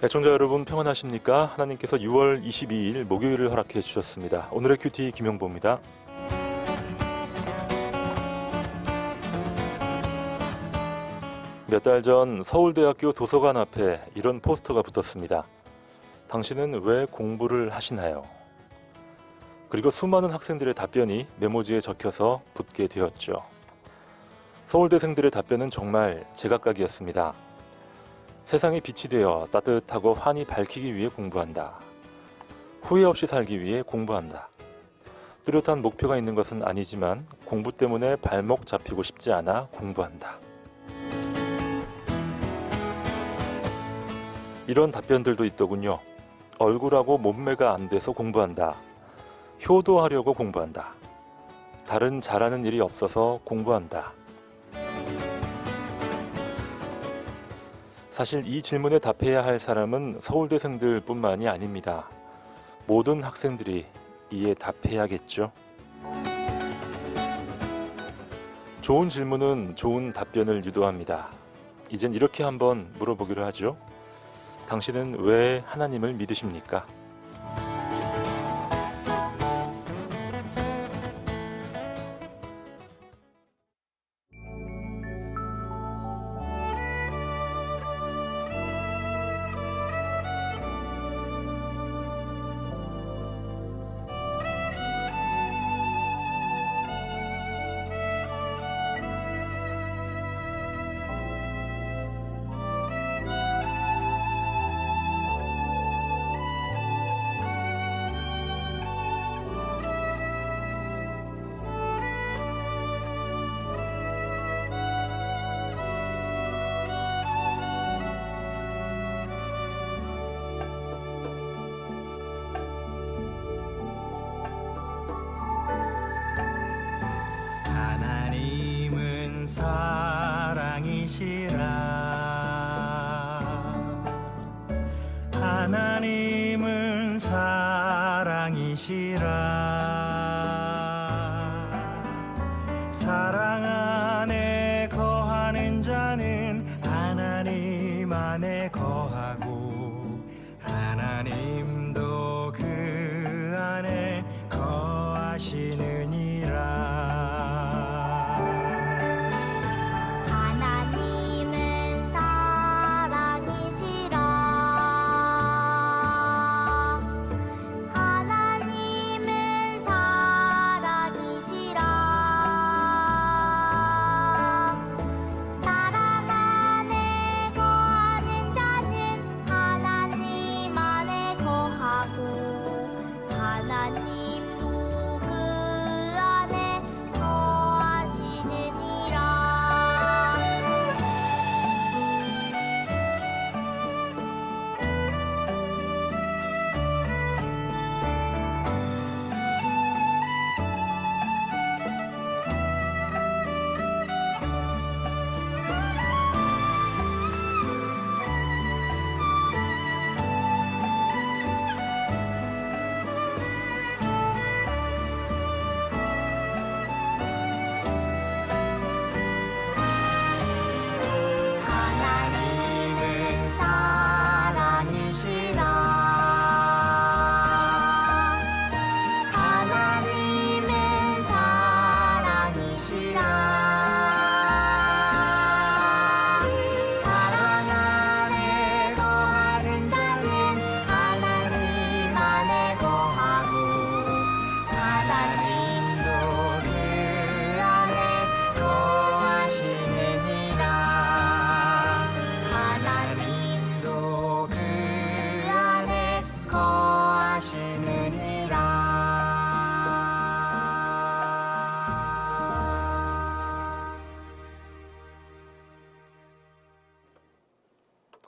애청자 여러분 평안하십니까? 하나님께서 6월 22일 목요일을 허락해 주셨습니다. 오늘의 큐티 김용보입니다. 몇 달 전 서울대학교 도서관 앞에 이런 포스터가 붙었습니다. 당신은 왜 공부를 하시나요? 그리고 수많은 학생들의 답변이 메모지에 적혀서 붙게 되었죠. 서울대생들의 답변은 정말 제각각이었습니다. 세상에 빛이 되어 따뜻하고 환히 밝히기 위해 공부한다. 후회 없이 살기 위해 공부한다. 뚜렷한 목표가 있는 것은 아니지만 공부 때문에 발목 잡히고 싶지 않아 공부한다. 이런 답변들도 있더군요. 얼굴하고 몸매가 안 돼서 공부한다. 효도하려고 공부한다. 다른 잘하는 일이 없어서 공부한다. 사실 이 질문에 답해야 할 사람은 서울대생들 뿐만이 아닙니다. 모든 학생들이 이에 답해야겠죠. 좋은 질문은 좋은 답변을 유도합니다. 이젠 이렇게 한번 물어보기로 하죠. 당신은 왜 하나님을 믿으십니까? 하나님은 사랑이시라. 하나님은 사랑이시라. 사랑 안에 거하는 자는 하나님 안에 거하고 하나님도 그 안에 거하시느니라.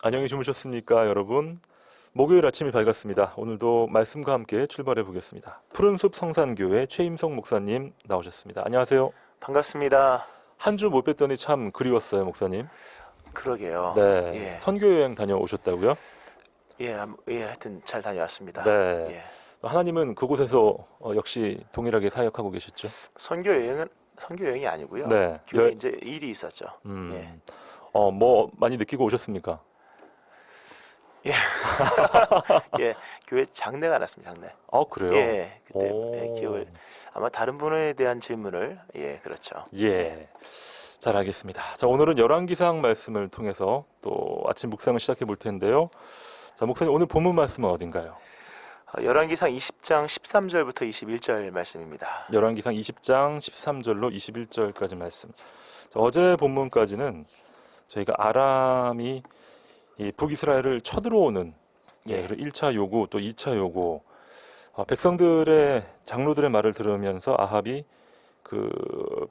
안녕히 주무셨습니까, 여러분? 목요일 아침이 밝았습니다. 오늘도 말씀과 함께 출발해 보겠습니다. 푸른숲 성산교회 최임성 목사님 나오셨습니다. 안녕하세요. 반갑습니다. 한 주 못 뵀더니 참 그리웠어요, 목사님. 그러게요. 네. 예. 선교 여행 다녀오셨다고요? 예, 하여튼 잘 다녀왔습니다. 네. 예. 하나님은 그곳에서 역시 동일하게 사역하고 계셨죠? 선교 여행이 아니고요. 네. 교회 이제 일이 있었죠. 예. 뭐 많이 느끼고 오셨습니까? 예, 교회 장례가 났습니다. 장례. 그래요? 예, 그때 오. 예, 기억을 아마 다른 분에 대한 질문을 예, 그렇죠. 예. 잘 알겠습니다. 자, 오늘은 열왕기상 말씀을 통해서 또 아침 묵상을 시작해 볼 텐데요. 자, 목사님 오늘 본문 말씀은 어딘가요? 열왕기상 20장 13절부터 21절 말씀입니다. 열왕기상 20장 13절로 21절까지 말씀. 자, 어제 본문까지는 저희가 아람이 이 북이스라엘을 쳐들어오는 예. 1차 요구 또 2차 요구 백성들의 장로들의 말을 들으면서 아합이 그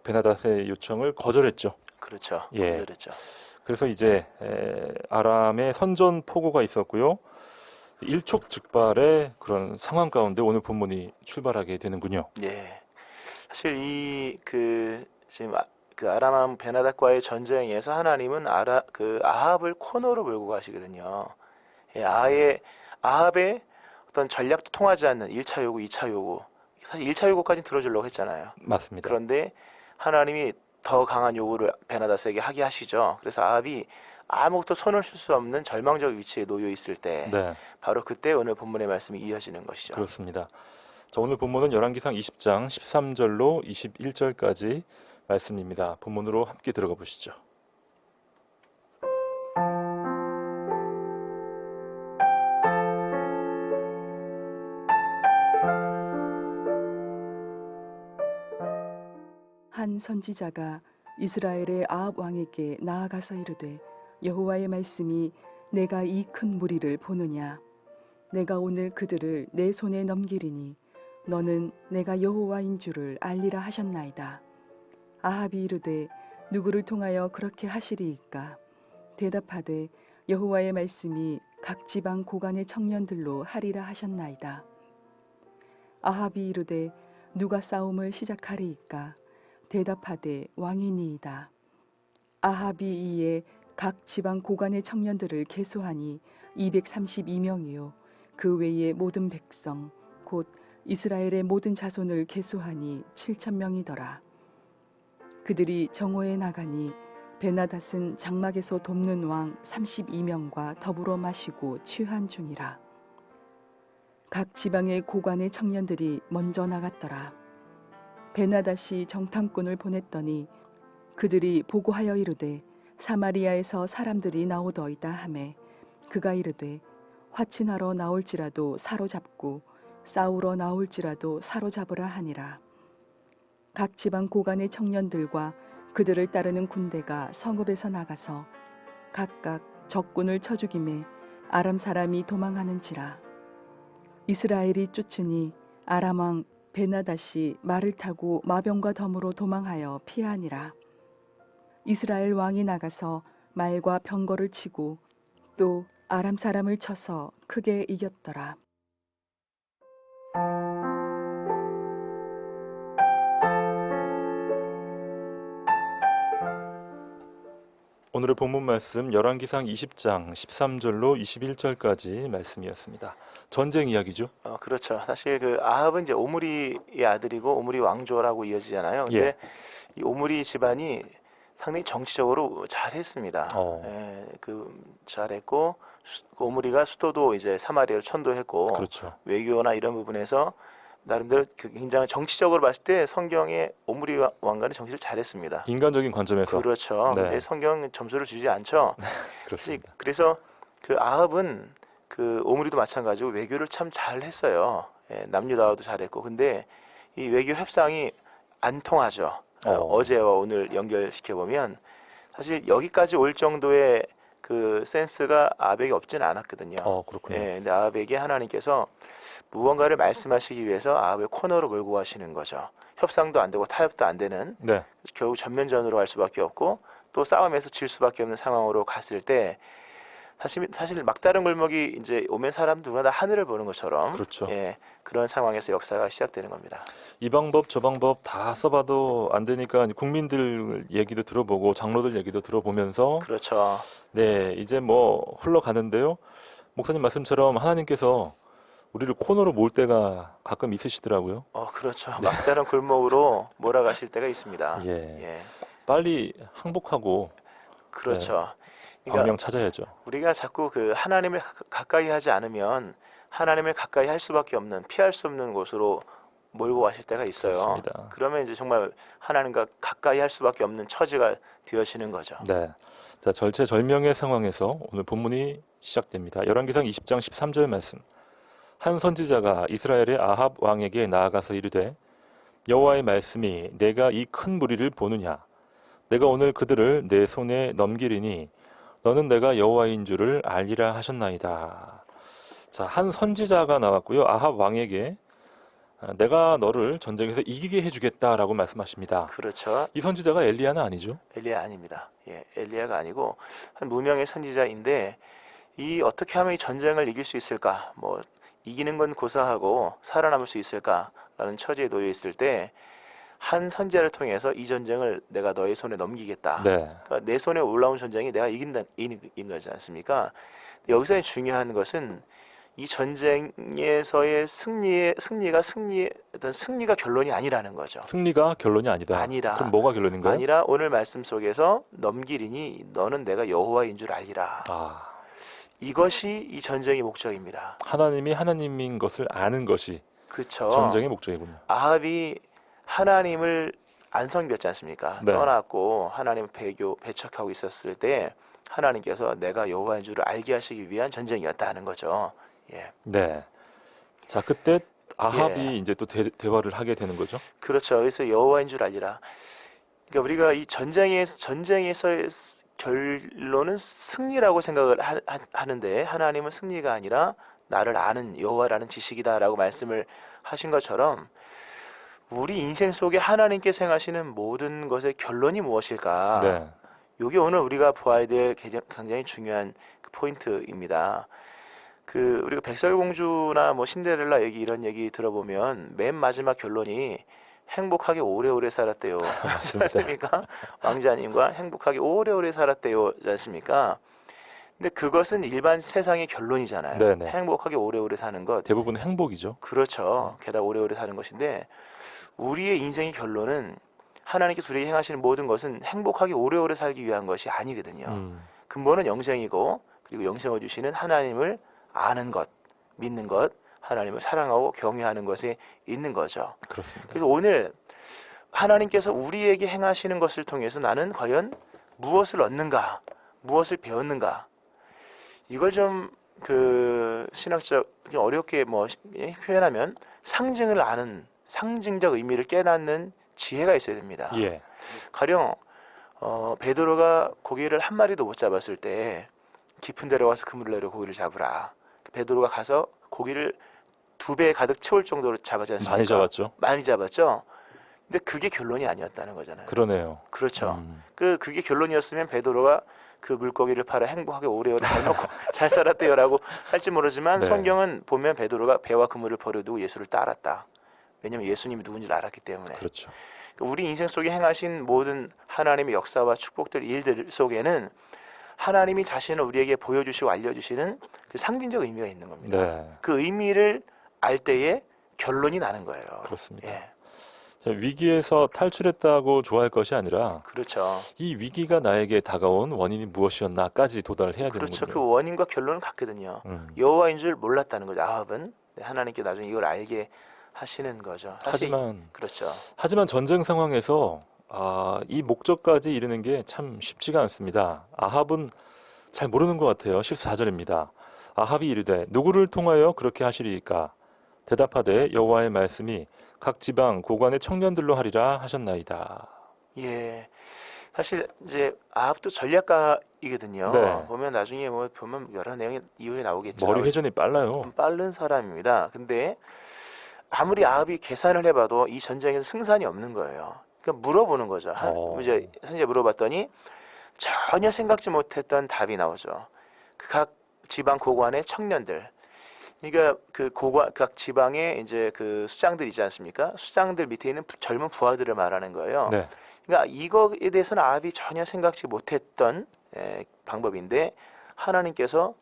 베나닷의 요청을 거절했죠. 그렇죠. 예. 그렇죠. 그래서 이제 아람의 선전 포고가 있었고요. 일촉즉발의 그런 상황 가운데 오늘 본문이 출발하게 되는군요. 예. 사실 지금 그 아람 베나닷과의 전쟁에서 하나님은 아합을 코너로 몰고 가시거든요. 예, 아합의 어떤 전략도 통하지 않는 1차 요구, 2차 요구. 사실 1차 요구까지는 들어주려고 했잖아요. 맞습니다. 그런데 하나님이 더 강한 요구를 베나닷에게 하게 하시죠. 그래서 아합이 아무것도 손을 쓸 수 없는 절망적 위치에 놓여 있을 때 네, 바로 그때 오늘 본문의 말씀이 이어지는 것이죠. 그렇습니다. 자, 오늘 본문은 열왕기상 20장 13절로 21절까지 말씀입니다. 본문으로 함께 들어가 보시죠. 한 선지자가 이스라엘의 아합 왕에게 나아가서 이르되 여호와의 말씀이 내가 이 큰 무리를 보느냐 내가 오늘 그들을 내 손에 넘기리니 너는 내가 여호와인 줄을 알리라 하셨나이다. 아합이 이르되 누구를 통하여 그렇게 하시리이까 대답하되 여호와의 말씀이 각 지방 고관의 청년들로 하리라 하셨나이다. 아합이 이르되 누가 싸움을 시작하리이까 대답하되 왕이니이다. 아합이 이에 각 지방 고관의 청년들을 계수하니 232명이요 그 외의 모든 백성 곧 이스라엘의 모든 자손을 계수하니 7,000명이더라. 그들이 정오에 나가니 베나닷은 장막에서 돕는 왕 32명과 더불어 마시고 취한 중이라. 각 지방의 고관의 청년들이 먼저 나갔더라. 베나닷이 정탐꾼을 보냈더니 그들이 보고하여 이르되 사마리아에서 사람들이 나오더이다 하매 그가 이르되 화친하러 나올지라도 사로잡고 싸우러 나올지라도 사로잡으라 하니라. 각 지방 고관의 청년들과 그들을 따르는 군대가 성읍에서 나가서 각각 적군을 쳐 죽임에 아람 사람이 도망하는지라. 이스라엘이 쫓으니 아람 왕 베나닷이 말을 타고 마병과 덤으로 도망하여 피하니라. 이스라엘 왕이 나가서 말과 병거를 치고 또 아람 사람을 쳐서 크게 이겼더라. 오늘의 본문 말씀 열왕기상 20장 13절로 21절까지 말씀이었습니다. 전쟁 이야기죠? 그렇죠. 사실 그 아합은 이제 오므리의 아들이고 오므리 왕조라고 이어지잖아요. 근데 예. 이 오므리 집안이 상당히 정치적으로 잘했습니다. 어. 예, 잘했고 오므리가 수도도 이제 사마리아로 천도했고 그렇죠. 외교나 이런 부분에서 나름대로 굉장히 정치적으로 봤을 때 성경에 오므리 왕가는 정치를 잘했습니다. 인간적인 관점에서 그렇죠. 네. 근데 성경은 점수를 주지 않죠. 그렇습니다. 그래서 그 아합은 그 오므리도 마찬가지고 외교를 참 잘했어요. 예, 남유다와도 잘했고, 근데 이 외교 협상이 안 통하죠. 어제와 오늘 연결시켜 보면 사실 여기까지 올 정도의 그 센스가 아합에게 없지는 않았거든요. 그렇군요. 예, 근데 아합에게 하나님께서 무언가를 말씀하시기 위해서 아합을 코너로 몰고 가시는 거죠. 협상도 안 되고 타협도 안 되는 네. 결국 전면전으로 갈 수밖에 없고 또 싸움에서 질 수밖에 없는 상황으로 갔을 때 사실 막다른 골목이 이제 오면 사람 누구나 다 하늘을 보는 것처럼 그렇죠. 예, 그런 상황에서 역사가 시작되는 겁니다. 이 방법 저 방법 다 써봐도 안 되니까 국민들 얘기도 들어보고 장로들 얘기도 들어보면서 그렇죠. 네, 이제 뭐 흘러가는데요. 목사님 말씀처럼 하나님께서 우리를 코너로 몰 때가 가끔 있으시더라고요. 그렇죠. 막다른 골목으로 몰아가실 때가 있습니다. 예. 예. 빨리 항복하고 그렇죠. 그러니까 방향 찾아야죠. 우리가 자꾸 그 하나님을 가까이 하지 않으면 하나님을 가까이 할 수밖에 없는, 피할 수 없는 곳으로 몰고 가실 때가 있어요. 그렇습니다. 그러면 이제 정말 하나님과 가까이 할 수밖에 없는 처지가 되어지는 거죠. 네. 자, 절체절명의 상황에서 오늘 본문이 시작됩니다. 열왕기상 20장 13절 말씀. 한 선지자가 이스라엘의 아합 왕에게 나아가서 이르되 여호와의 말씀이 내가 이 큰 무리를 보느냐 내가 오늘 그들을 내 손에 넘기리니 너는 내가 여호와인 줄을 알리라 하셨나이다. 자, 한 선지자가 나왔고요. 아합 왕에게 내가 너를 전쟁에서 이기게 해주겠다라고 말씀하십니다. 그렇죠. 이 선지자가 엘리야는 아니죠? 엘리야 아닙니다. 예, 엘리야가 아니고 한 무명의 선지자인데 이 어떻게 하면 이 전쟁을 이길 수 있을까? 뭐 이기는 건 고사하고 살아남을 수 있을까라는 처지에 놓여 있을 때 한 선지자를 통해서 이 전쟁을 내가 너의 손에 넘기겠다. 네. 그러니까 내 손에 올라온 전쟁이 내가 이긴 거지 않습니까? 여기서 중요한 것은 이 전쟁에서의 승리가 결론이 아니라는 거죠. 승리가 결론이 아니다. 아니라. 그럼 뭐가 결론인가요? 아니라 오늘 말씀 속에서 넘기리니 너는 내가 여호와인 줄 알리라. 아, 이것이 이 전쟁의 목적입니다. 하나님이 하나님인 것을 아는 것이 그렇죠. 전쟁의 목적이군요. 아합이 하나님을 안 섬겼지 않습니까? 네. 떠났고 하나님을 배척하고 있었을 때 하나님께서 내가 여호와인 줄을 알게 하시기 위한 전쟁이었다는 거죠. 예. 네. 자, 그때 아합이 예. 이제 또 대화를 하게 되는 거죠. 그렇죠. 그래서 여호와인 줄 알리라. 그러니까 우리가 이 전쟁에서의 결론은 승리라고 생각을 하는데 하나님은 승리가 아니라 나를 아는 여호와라는 지식이다라고 말씀을 하신 것처럼 우리 인생 속에 하나님께서 행하시는 모든 것의 결론이 무엇일까? 네. 이게 오늘 우리가 보아야 될 굉장히 중요한 그 포인트입니다. 그 우리가 백설공주나 뭐 신데렐라 얘기 이런 얘기 들어보면 맨 마지막 결론이 행복하게 오래오래 살았대요. 맞습니까? 왕자님과 행복하게 오래오래 살았대요지 않습니까? 근데 그것은 일반 세상의 결론이잖아요. 네네. 행복하게 오래오래 사는 것. 대부분 행복이죠. 그렇죠. 게다가 오래오래 사는 것인데 우리의 인생의 결론은 하나님께서 우리에게 행하시는 모든 것은 행복하게 오래오래 살기 위한 것이 아니거든요. 근본은 영생이고 그리고 영생을 주시는 하나님을 아는 것, 믿는 것, 하나님을 사랑하고 경외하는 것에 있는 거죠. 그렇습니다. 그래서 오늘 하나님께서 우리에게 행하시는 것을 통해서 나는 과연 무엇을 얻는가, 무엇을 배웠는가, 이걸 좀 그 신학적 어렵게 뭐 표현하면 상징을 아는 상징적 의미를 깨닫는 지혜가 있어야 됩니다. 예. 가령 베드로가 고기를 한 마리도 못 잡았을 때 깊은 데로 가서 그물을 내려 고기를 잡으라. 베드로가 가서 고기를 2배 가득 채울 정도로 잡았지 않습니까? 많이 잡았죠. 많이 잡았죠. 근데 그게 결론이 아니었다는 거잖아요. 그러네요. 그렇죠. 그게 결론이었으면 베드로가 그 물고기를 팔아 행복하게 오래오래 잘 먹고 잘 살았대요라고 할지 모르지만 네. 성경은 보면 베드로가 배와 그물을 버려두고 예수를 따랐다. 왜냐하면 예수님이 누군지를 알았기 때문에. 그렇죠. 우리 인생 속에 행하신 모든 하나님의 역사와 축복들 일들 속에는 하나님이 자신을 우리에게 보여주시고 알려주시는 그 상징적 의미가 있는 겁니다. 네. 그 의미를 알 때에 결론이 나는 거예요. 그렇습니다. 예, 자, 위기에서 탈출했다고 좋아할 것이 아니라 그렇죠. 이 위기가 나에게 다가온 원인이 무엇이었나까지 도달해야 그렇죠. 되는군요. 그 원인과 결론은 같거든요. 여호와인 줄 몰랐다는 거죠. 아합은 하나님께 나중에 이걸 알게 하시는 거죠. 사실 그렇죠. 하지만 전쟁 상황에서 이 목적까지 이르는 게 참 쉽지가 않습니다. 아합은 잘 모르는 것 같아요. 14절입니다. 아합이 이르되 누구를 통하여 그렇게 하시리이까? 대답하되 여호와의 말씀이 각 지방 고관의 청년들로 하리라 하셨나이다. 예, 사실 이제 아합도 전략가이거든요. 네. 보면 나중에 뭐 보면 여러 내용이 이후에 나오겠죠. 머리 회전이 빨라요. 빠른 사람입니다. 근데 아무리 아합이 계산을 해봐도 이 전쟁에서 승산이 없는 거예요. 그러니까 물어보는 거죠. 이제 선지자 물어봤더니 전혀 생각지 못했던 답이 나오죠. 각 지방 고관의 청년들. 그러니까 각 지방에 이제 그 수장들 있지 않습니까? 수장들 밑에 있는 젊은 부하들을 말하는 거예요. 네. 그러니까 이거에 대해서는 아합이 전혀 생각지 못했던 방법인데 하나님께서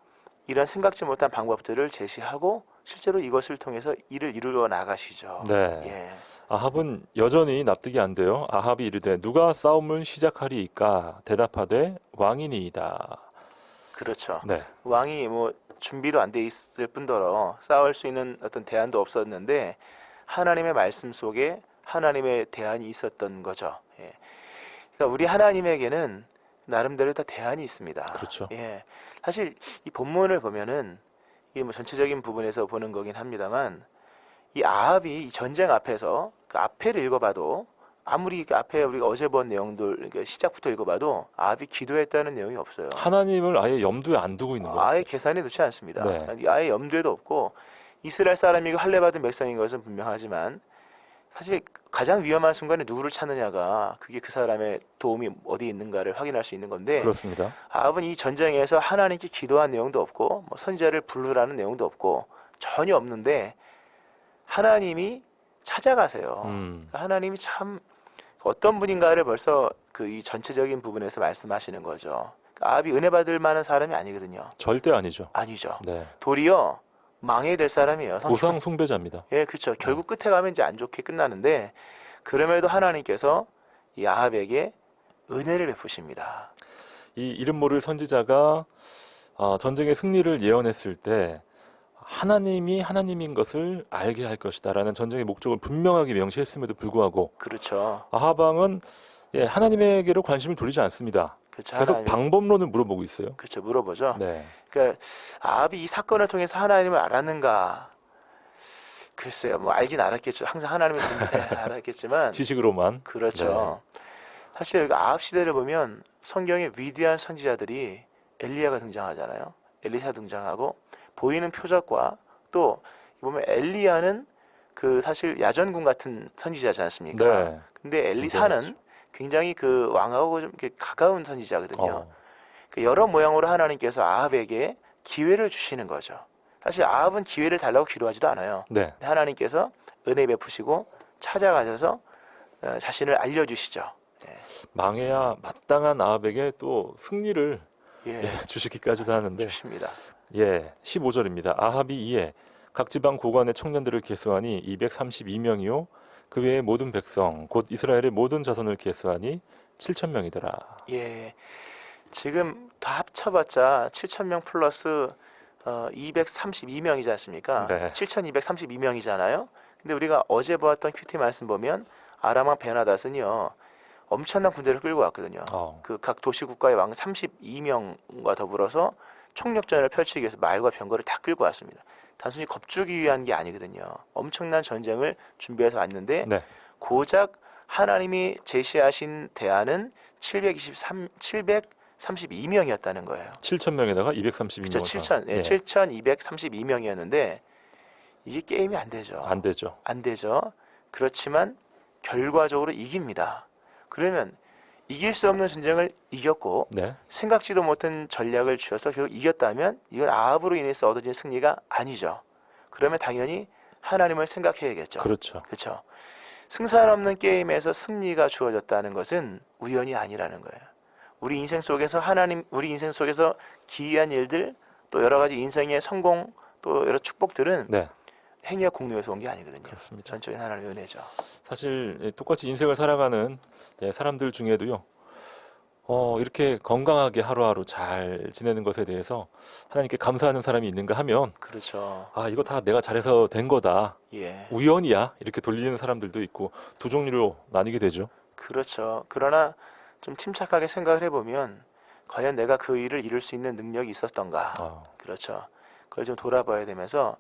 이런 생각지 못한 방법들을 제시하고 실제로 이것을 통해서 일을 이루어 나가시죠. 네. 예. 아합은 여전히 납득이 안 돼요. 아합이 이르되 누가 싸움을 시작하리이까? 대답하되 왕이니이다. 그렇죠. 네. 왕이 뭐 준비도 안 돼 있을 뿐더러 싸울 수 있는 어떤 대안도 없었는데 하나님의 말씀 속에 하나님의 대안이 있었던 거죠. 예. 그러니까 우리 하나님에게는 나름대로 다 대안이 있습니다. 그렇죠. 예. 사실 이 본문을 보면은 이게 뭐 전체적인 부분에서 보는 거긴 합니다만 이 아합이 이 전쟁 앞에서 그 앞에를 읽어봐도 아무리 그 앞에 우리가 어제 본 내용들 그러니까 시작부터 읽어봐도 아합이 기도했다는 내용이 없어요. 하나님을 아예 염두에 안 두고 있는 거예요. 아예 계산에 넣지 않습니다. 네. 아예 염두에도 없고 이스라엘 사람이고 할례받은 백성인 것은 분명하지만 사실 가장 위험한 순간에 누구를 찾느냐가 그게 그 사람의 도움이 어디 있는가를 확인할 수 있는 건데 그렇습니다. 아합은 이 전쟁에서 하나님께 기도한 내용도 없고 뭐 선지자를 부르라는 내용도 없고 전혀 없는데 하나님이 찾아가세요. 그러니까 하나님이 참 어떤 분인가를 벌써 그 이 전체적인 부분에서 말씀하시는 거죠. 그러니까 아합이 은혜 받을 만한 사람이 아니거든요. 절대 아니죠. 아니죠. 네. 도리어 망해야 될 사람이에요. 우상 숭배자입니다. 예, 그렇죠. 결국 끝에 가면 이제 안 좋게 끝나는데 그럼에도 하나님께서 이 아합에게 은혜를 베푸십니다. 이 이름 모를 선지자가 전쟁의 승리를 예언했을 때 하나님이 하나님인 것을 알게 할 것이다라는 전쟁의 목적을 분명하게 명시했음에도 불구하고 그렇죠. 아합 왕은 하나님에게로 관심을 돌리지 않습니다. 그렇죠. 계속 하나님, 방법론을 물어보고 있어요. 그렇죠. 물어보죠. 네. 그러니까 아합이 이 사건을 통해서 하나님을 알았는가? 글쎄요. 뭐 알긴 알았겠죠. 항상 하나님을 알았겠지만 지식으로만. 그렇죠. 사실 여기 아합 시대를 보면 성경에 위대한 선지자들이 엘리야가 등장하잖아요. 엘리사 등장하고 보이는 표적과 또 보면 엘리야는 그 사실 야전군 같은 선지자지 않습니까? 네. 근데 엘리사는 굉장히 그 왕하고 좀 이렇게 가까운 선지자거든요. 그 여러 모양으로 하나님께서 아합에게 기회를 주시는 거죠. 사실 아합은 기회를 달라고 기도하지도 않아요. 네. 하나님께서 은혜 베푸시고 찾아가셔서 자신을 알려주시죠. 망해야 마땅한 아합에게 또 승리를 예, 주시기까지도 하는데 주십니다. 15절입니다. 아합이 이에 각 지방 고관의 청년들을 계수하니 232명이요 그 외의 모든 백성 곧 이스라엘의 모든 자손을 계수하니 7,000명이더라. 예, 지금 다 합쳐봤자 7,000명 플러스 232명이지 않습니까? 네. 7,232명이잖아요. 근데 우리가 어제 보았던 큐티 말씀 보면 아람왕 베나닷은요 엄청난 군대를 끌고 왔거든요. 그 각 도시 국가의 왕 32명과 더불어서 총력전을 펼치기 위해서 말과 병거를 다 끌고 왔습니다. 단순히 겁주기 위한 게 아니거든요. 엄청난 전쟁을 준비해서 왔는데 네. 고작 하나님이 제시하신 대안은 732명이었다는 거예요. 7,000명에다가 232명. 그렇죠. 7,232명이었는데 이게 게임이 안 되죠. 안 되죠. 안 되죠. 그렇지만 결과적으로 이깁니다. 그러면 이길 수 없는 전쟁을 이겼고 네. 생각지도 못한 전략을 취해서 결국 이겼다면 이건 아합으로 인해서 얻어진 승리가 아니죠. 그러면 당연히 하나님을 생각해야겠죠. 그렇죠. 그렇죠. 승산 없는 게임에서 승리가 주어졌다는 것은 우연이 아니라는 거예요. 우리 인생 속에서 기이한 일들 또 여러 가지 인생의 성공 또 여러 축복들은 네. 행위와 공로에서 온 게 아니거든요. 그렇습니다. 전적인 하나님의 은혜죠. 사실 똑같이 인생을 살아가는 사람들 중에도요. 이렇게 건강하게 하루하루 잘 지내는 것에 대해서 하나님께 감사하는 사람이 있는가 하면 그렇죠. 이거 다 내가 잘해서 된 거다. 예. 우연이야. 이렇게 돌리는 사람들도 있고 두 종류로 나뉘게 되죠. 그렇죠. 그러나 좀 침착하게 생각을 해보면 과연 내가 그 일을 이룰 수 있는 능력이 있었던가. 그렇죠. 그걸 좀 돌아봐야 되면서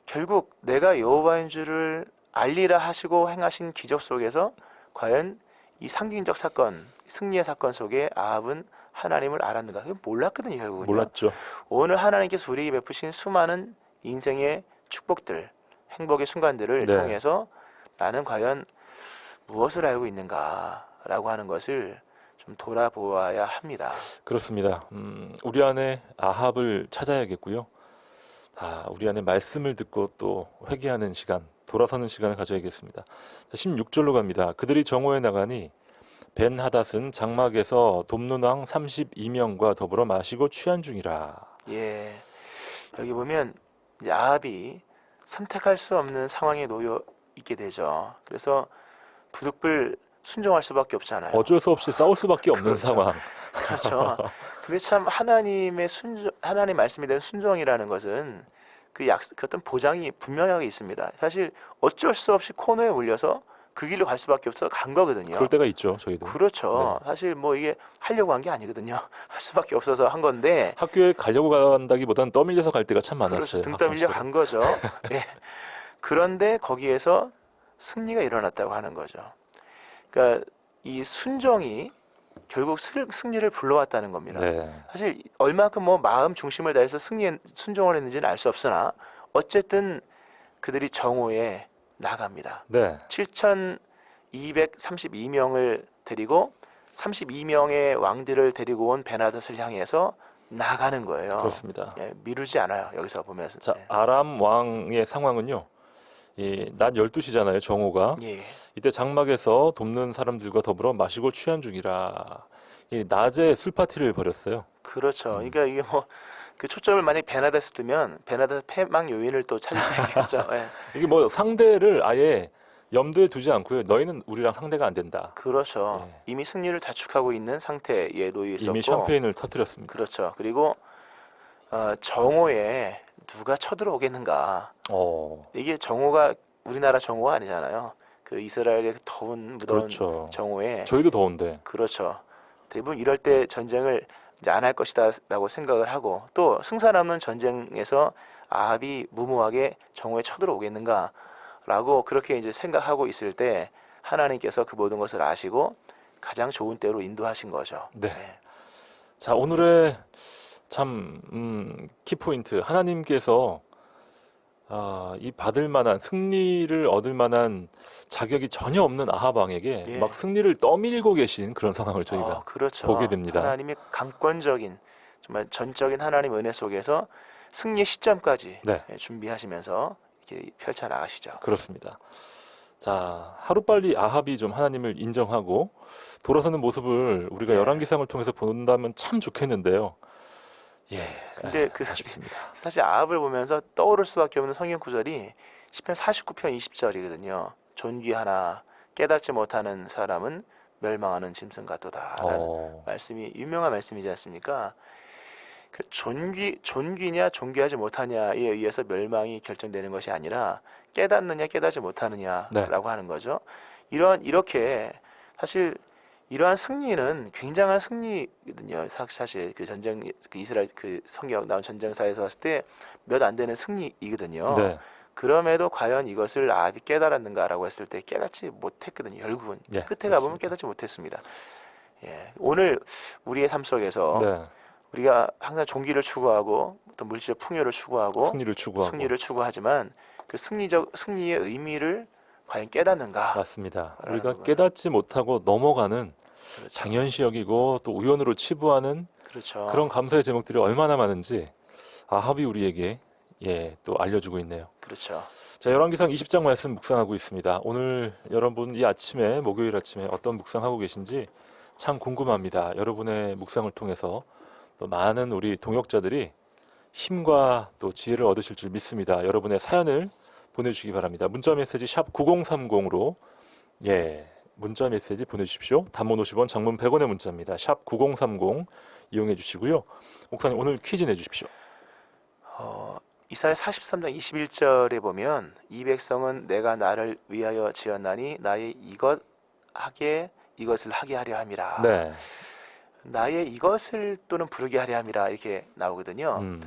결국 내가 여호와인 줄을 알리라 하시고 행하신 기적 속에서 과연 이 상징적 사건, 승리의 사건 속에 아합은 하나님을 알았는가? 그건 몰랐거든요, 결국은. 몰랐죠. 오늘 하나님께서 우리에게 베푸신 수많은 인생의 축복들, 행복의 순간들을 네. 통해서 나는 과연 무엇을 알고 있는가라고 하는 것을 좀 돌아보아야 합니다. 그렇습니다. 우리 안에 아합을 찾아야겠고요. 우리 안에 말씀을 듣고 또 회개하는 시간, 돌아서는 시간을 가져야겠습니다. 16절로 갑니다. 그들이 정오에 나가니 벤하닷은 장막에서 돕는왕 32명과 더불어 마시고 취한 중이라. 예, 여기 보면 이제 아합이 선택할 수 없는 상황에 놓여 있게 되죠. 그래서 부득불 순종할 수밖에 없잖아요. 어쩔 수 없이 싸울 수밖에 없는 그렇죠. 상황. 그렇죠. 근데 참 하나님의 하나님 말씀에 대한 순종이라는 것은 그 어떤 보장이 분명하게 있습니다. 사실 어쩔 수 없이 코너에 몰려서 그 길로 갈 수밖에 없어서 간 거거든요. 그럴 때가 있죠, 저희도. 그렇죠. 사실 뭐 이게 하려고 한 게 아니거든요. 할 수밖에 없어서 한 건데. 학교에 가려고 간다기보다는 떠밀려서 갈 때가 참 많았어요. 그렇죠. 등 떠밀려 간 거죠. 예. 그런데 거기에서 승리가 일어났다고 하는 거죠. 그러니까 이 순종이 결국 승리를 불러왔다는 겁니다. 네. 사실 얼마큼 뭐 마음 중심을 다해서 순종을 했는지는 알 수 없으나 어쨌든 그들이 정오에 나갑니다. 네. 7,232명을 데리고 32명의 왕들을 데리고 온 베나닷을 향해서 나가는 거예요. 그렇습니다. 예, 미루지 않아요. 여기서 보면서. 자, 아람 왕의 상황은요. 낮 12시잖아요, 정오가. 예. 이때 장막에서 돕는 사람들과 더불어 마시고 취한 중이라. 낮에 술 파티를 벌였어요. 그렇죠. 그러니까 이게 뭐 그 초점을 만약 베나닷에 두면 베나닷 패망 요인을 또 찾을 수 있겠죠. 예. 이게 뭐 상대를 아예 염두에 두지 않고요. 너희는 우리랑 상대가 안 된다. 그렇죠. 예. 이미 승리를 자축하고 있는 상태에 놓여 있었고. 이미 샴페인을 터뜨렸습니다. 그렇죠. 그리고 정오에 누가 쳐들어오겠는가. 이게 정오가 우리나라 정오가 아니잖아요. 그 이스라엘의 더운 무더운 그렇죠. 정오에. 저희도 더운데. 그렇죠. 대부분 이럴 때 전쟁을 이제 안 할 것이다라고 생각을 하고 또 승산없는 전쟁에서 아합이 무모하게 정오에 쳐들어오겠는가라고 그렇게 이제 생각하고 있을 때 하나님께서 그 모든 것을 아시고 가장 좋은 때로 인도하신 거죠. 네. 자, 오늘의 참 키포인트 하나님께서 이 받을 만한 승리를 얻을 만한 자격이 전혀 없는 아합 왕에게 예. 막 승리를 떠밀고 계신 그런 상황을 저희가 그렇죠. 보게 됩니다. 하나님의 강권적인 정말 전적인 하나님 은혜 속에서 승리의 시점까지 네. 준비하시면서 이렇게 펼쳐 나가시죠. 그렇습니다. 자, 하루빨리 아합이 좀 하나님을 인정하고 돌아서는 모습을 우리가 네. 열왕기상을 통해서 본다면 참 좋겠는데요. 예, 근데 아쉽습니다. 사실 아합을 보면서 떠오를 수밖에 없는 성경 구절이 시편 49편 20절이거든요. 존귀하나 깨닫지 못하는 사람은 멸망하는 짐승 같도다라는 말씀이 유명한 말씀이지 않습니까? 그 존귀냐 존귀하지 못하냐에 의해서 멸망이 결정되는 것이 아니라 깨닫느냐 깨닫지 못하느냐라고 네. 하는 거죠. 이렇게 사실 이러한 승리는 굉장한 승리거든요. 사실 그 전쟁 그 이스라엘 그 성경 나온 전쟁사에서 봤을 때 몇 안 되는 승리이거든요. 네. 그럼에도 과연 이것을 아합이 깨달았는가라고 했을 때 깨닫지 못했거든요. 결국은 예, 끝에 가보면 그렇습니다. 깨닫지 못했습니다. 예, 오늘 우리의 삶 속에서 네. 우리가 항상 종기를 추구하고 또 물질적 풍요를 추구하고 승리를 추구하고 승리를 추구하지만 그 승리의 의미를 과연 깨닫는가? 맞습니다. 라는 우리가 부분. 깨닫지 못하고 넘어가는 그렇죠. 당연시 여기고 또 우연으로 치부하는 그렇죠. 그런 감사의 제목들이 얼마나 많은지 아합이 우리에게 또 알려주고 있네요. 그렇죠. 자, 열왕기상 20장 말씀 묵상하고 있습니다. 오늘 여러분 이 아침에 목요일 아침에 어떤 묵상하고 계신지 참 궁금합니다. 여러분의 묵상을 통해서 또 많은 우리 동역자들이 힘과 또 지혜를 얻으실 줄 믿습니다. 여러분의 사연을 보내주시기 바랍니다. 문자 메시지 샵 9030으로 문자 메시지 보내주십시오. 단문 50원, 장문 100원의 문자입니다. 샵 9030 이용해 주시고요. 목사님 오늘 퀴즈 내주십시오. 이사야 43장 21절에 보면 이 백성은 내가 나를 위하여 지었나니 나의 이것을 하게 하려 함이라. 네. 나의 이것을 또는 부르게 하려 함이라 이렇게 나오거든요.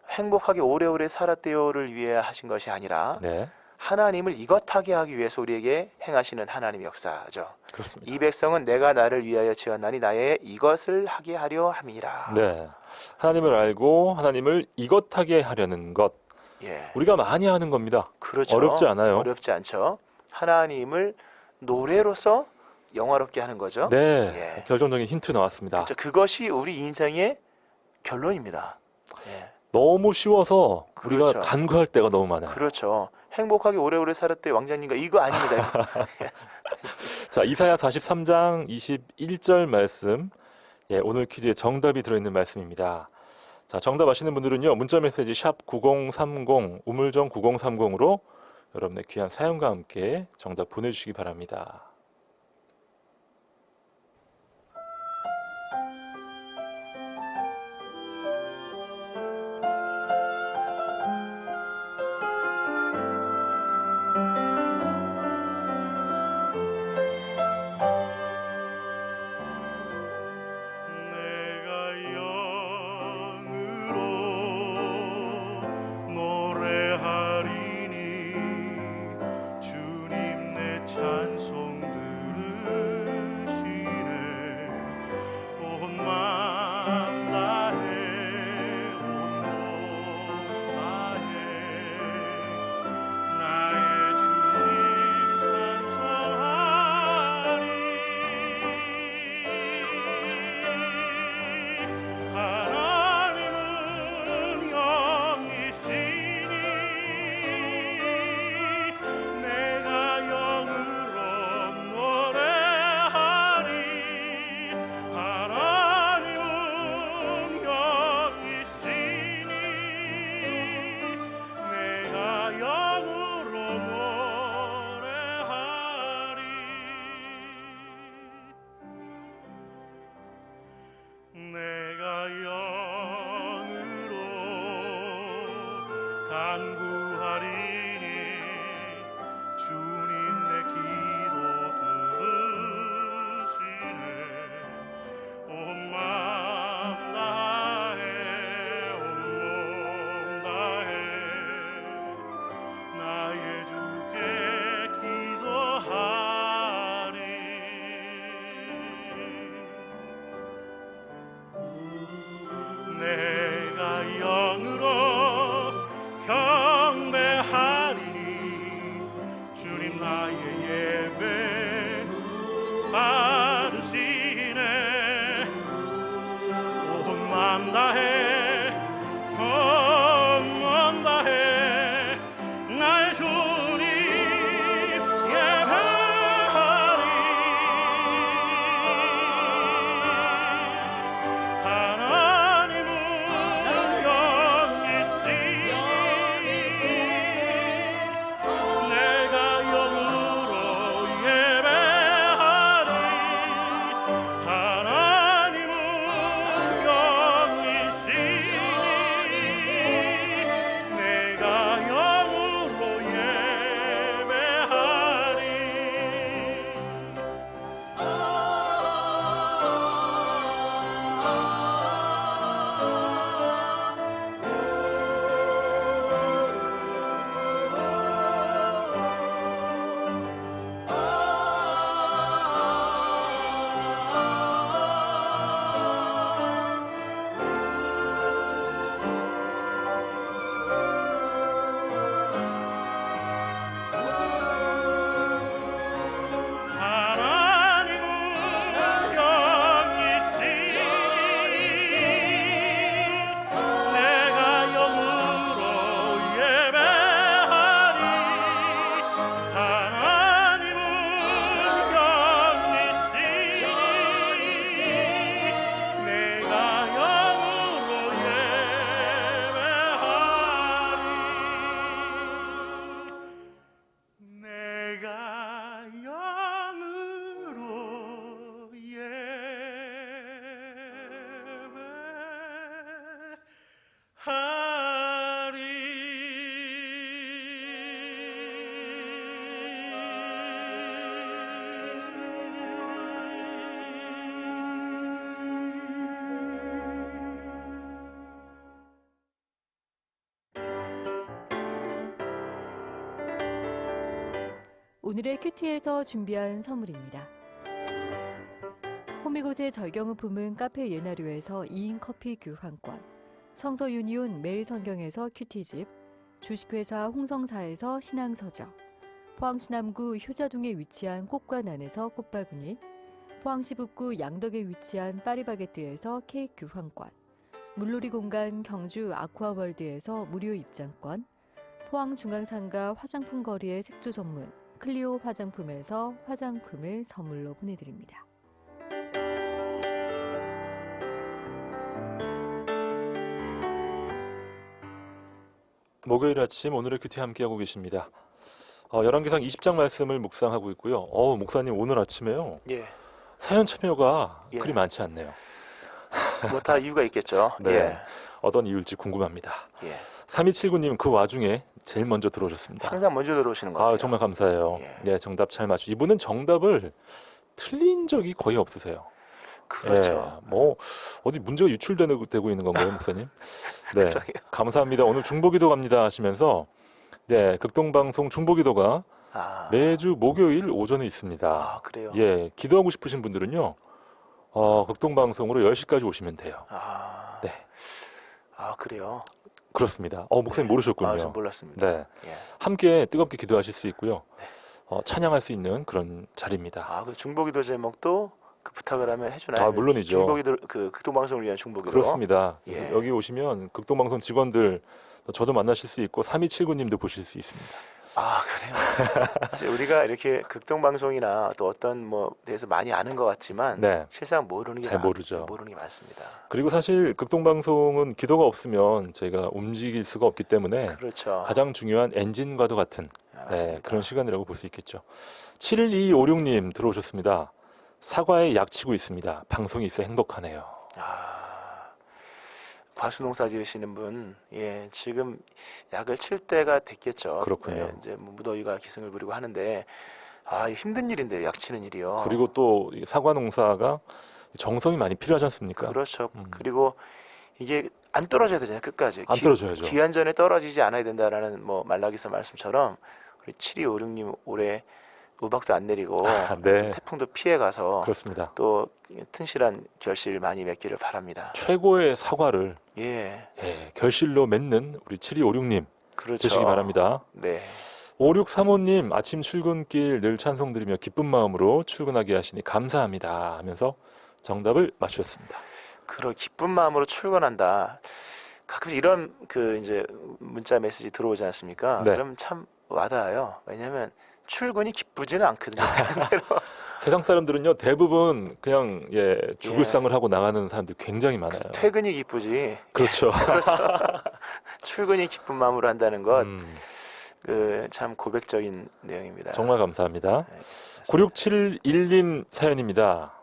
행복하게 오래오래 살았대요를 위해 하신 것이 아니라 네. 하나님을 이것하게 하기 위해서 우리에게 행하시는 하나님의 역사죠. 그렇습니다. 이 백성은 내가 나를 위하여 지었나니 나의 이것을 하게 하려 함이라. 네. 하나님을 알고 하나님을 이것하게 하려는 것. 예. 우리가 많이 하는 겁니다. 그렇죠. 어렵지 않아요. 어렵지 않죠. 하나님을 노래로서 영화롭게 하는 거죠. 네. 예. 결정적인 힌트 나왔습니다. 그렇죠. 그것이 우리 인생의 결론입니다. 예. 너무 쉬워서 우리가 그렇죠. 간과할 때가 너무 많아요. 그렇죠. 행복하게 오래오래 살았대 왕자님과 이거 아닙니다. 이거. 자, 이사야 43장 21절 말씀. 오늘 퀴즈에 정답이 들어있는 말씀입니다. 자, 정답 아시는 분들은요. 문자 메시지 샵 9030 우물정 9030으로 여러분의 귀한 사연과 함께 정답 보내주시기 바랍니다. 간구하리니 주님 내 기도 들으시네. 온 마음 다해 온 몸 다해 나의 주께 기도하리. 내가 영으로 경배하리니 주님 나의 예배 받으시네. 온 마음 다해 온 몸 다해 나의 주님 예배하리. 하나님은 영이시니 내가 영으로 예배하리. 하나님은 영이시니 내가 영으로 예배하리. 하나님은 영이시니 내가 영으로 예배하리. 하나님은 영이시니 내가 영으로 예배하리. 내가 영으로 오늘의 큐티에서 준비한 선물입니다. 호미곶의 절경우품은 카페 예나류에서 2인 커피 교환권, 성서 유니온 매일 성경에서 큐티집, 주식회사 홍성사에서 신앙서적, 포항시 남구 효자동에 위치한 꽃과난에서 꽃바구니, 포항시 북구 양덕에 위치한 파리바게뜨에서 케이크 교환권, 물놀이 공간 경주 아쿠아월드에서 무료 입장권, 포항중앙상가 화장품 거리의 색조 전문 클리오 화장품에서 화장품을 선물로 보내드립니다. 목요일 아침 오늘의 큐티 함께하고 계십니다. 열왕기상 20장 말씀을 묵상하고 있고요. 목사님 오늘 아침에요. 예. 사연 참여가 예. 그리 많지 않네요. 뭐 다 이유가 있겠죠. 네. 예. 어떤 이유일지 궁금합니다. 예. 3279님 그 와중에 제일 먼저 들어오셨습니다. 항상 먼저 들어오시는 것 같아요. 정말 감사해요. 예. 네, 정답 잘 맞추. 이분은 정답을 틀린 적이 거의 없으세요. 그렇죠. 예, 뭐 어디 문제가 유출되고 있는 건가요, 목사님? 네, 그러게요. 감사합니다. 오늘 중보기도 갑니다 하시면서 네, 극동방송 중보기도가 아, 매주 목요일 오전에 있습니다. 아, 그래요. 예, 기도하고 싶으신 분들은요, 극동방송으로 10시까지 오시면 돼요. 아, 네, 아, 그래요. 그렇습니다. 목사님 모르셨군요. 전 몰랐습니다. 네, 예. 함께 뜨겁게 기도하실 수 있고요. 찬양할 수 있는 그런 자리입니다. 아, 그 중보기도 제목도 그 부탁을 하면 해주나요? 물론이죠. 중보기도 그 극동방송을 위한 중보기도. 그렇습니다. 그래서 예. 여기 오시면 극동방송 직원들 저도 만나실 수 있고 3279님도 보실 수 있습니다. 아, 그래요. 사실 우리가 이렇게 극동방송이나 또 어떤 뭐 대해서 많이 아는 것 같지만 네. 실상 모르는 게 잘 모르죠. 모르는 게 많습니다. 그리고 사실 극동방송은 기도가 없으면 저희가 움직일 수가 없기 때문에 그렇죠. 가장 중요한 엔진과도 같은 맞습니다. 그런 시간이라고 볼 수 있겠죠. 7256님 들어오셨습니다. 사과에 약 치고 있습니다. 방송이 있어 행복하네요. 아, 과수농사 지으시는 분, 예, 지금 약을 칠 때가 됐겠죠. 그렇군요. 예, 이제 뭐 무더위가 기승을 부리고 하는데, 아, 힘든 일인데 약 치는 일이요. 그리고 또 이 사과 농사가 정성이 많이 필요하지 않습니까? 그렇죠. 음. 그리고 이게 안 떨어져야 되잖아요, 끝까지. 안 떨어져야죠. 기한 전에 떨어지지 않아야 된다라는 뭐 말라기서 말씀처럼 우리 7256님 올해 우박도 안 내리고 네. 태풍도 피해 가서 그렇습니다. 또 튼실한 결실 많이 맺기를 바랍니다. 최고의 사과를 예, 결실로 맺는 우리 7256님 그렇죠. 되시기 바랍니다. 네, 5635님 아침 출근길 늘 찬송 드리며 기쁜 마음으로 출근하게 하시니 감사합니다 하면서 정답을 맞추셨습니다. 그런 기쁜 마음으로 출근한다. 가끔 이런 그 이제 문자 메시지 들어오지 않습니까? 네. 그럼 참 와닿아요. 왜냐하면 출근이 기쁘지는 않거든요. 세상 사람들은요 대부분 그냥 죽을 예. 상을 하고 나가는 사람들 굉장히 많아요. 퇴근이 기쁘지. 그렇죠. 그렇죠. 출근이 기쁜 마음으로 한다는 것, 음, 그 참 고백적인 내용입니다. 정말 감사합니다. 네, 9671님 사연입니다.